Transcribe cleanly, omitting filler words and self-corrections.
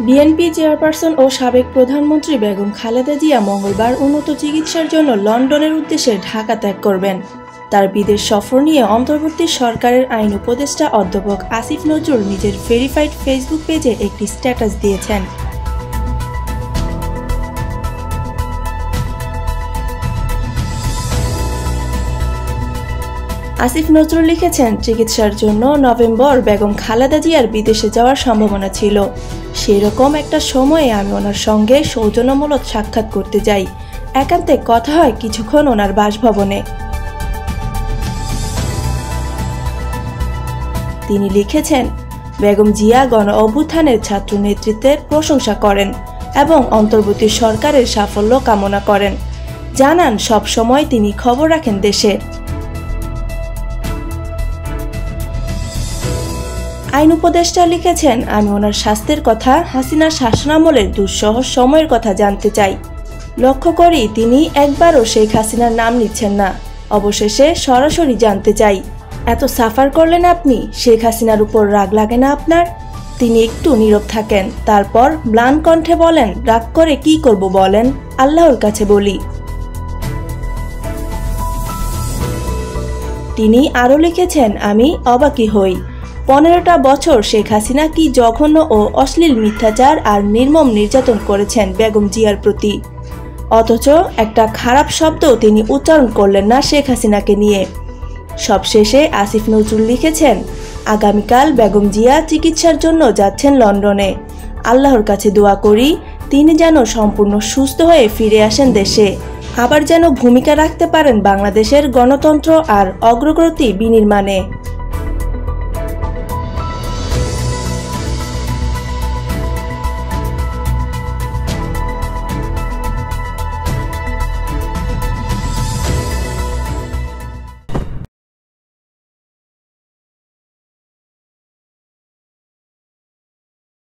BNP chairperson ও সাবেক প্রধানমন্ত্রী বেগম খালেদা জিয়া মঙ্গলবার উন্নত চিকিৎসার জন্য লন্ডনের উদ্দেশ্যে ঢাকা ত্যাগ করবেন। তার বিদেশ সফর নিয়ে অন্তর্বর্তী সরকারের আইন উপদেষ্টা অধ্যাপক আসিফ নজরুল নিজের ভেরিফাইড ফেসবুক পেজে একটি স্ট্যাটাস দিয়েছেন। আসিফ নজরুল লিখেছেন, চিকিৎসার জন্য নভেম্বর বেগম খালেদা জিয়ার বিদেশে যাওয়ার সম্ভাবনা ছিল। সেরকম একটা সময়ে আমি ওনার সঙ্গে সৌজন্যমূলক সাক্ষাৎ করতে যাই। একান্তে কথা হয় কিছুক্ষণ ওনার বাসভবনে। তিনি লিখেছেন, বেগম জিয়া গণ অভ্যুত্থানের ছাত্র নেতৃত্বের প্রশংসা করেন এবং অন্তর্বর্তী সরকারের সাফল্য কামনা করেন। জানান সব সময় তিনি খবর রাখেন দেশের। আইন উপদেষ্টা লিখেছেন, আমি ওনার স্বাস্থ্যের কথা, হাসিনার শাসনামলের দুঃসহ সময়ের কথা জানতে চাই। লক্ষ্য করি তিনি একবারও শেখ হাসিনার নাম নিচ্ছেন না। অবশেষে সরাসরি জানতে চাই, এত সাফার করলেন আপনি, শেখ হাসিনার উপর রাগ লাগে না আপনার? তিনি একটু নীরব থাকেন, তারপর ম্লান কণ্ঠে বলেন, রাগ করে কি করব বলেন, আল্লাহর কাছে বলি। তিনি আরও লিখেছেন, আমি অবাকই হই। 15টা বছর শেখ হাসিনা কি জঘন্য ও অশ্লীল মিথ্যাচার আর নির্মম নির্যাতন করেছেন বেগম জিয়ার প্রতি, অথচ একটা খারাপ শব্দ তিনি উচ্চারণ করলেন না শেখ হাসিনাকে নিয়ে। সবশেষে আসিফ নজরুল লিখেছেন, আগামীকাল বেগম জিয়া চিকিৎসার জন্য যাচ্ছেন লন্ডনে। আল্লাহর কাছে দোয়া করি তিনি যেন সম্পূর্ণ সুস্থ হয়ে ফিরে আসেন দেশে, আবার যেন ভূমিকা রাখতে পারেন বাংলাদেশের গণতন্ত্র আর অগ্রগতি বিনির্মাণে।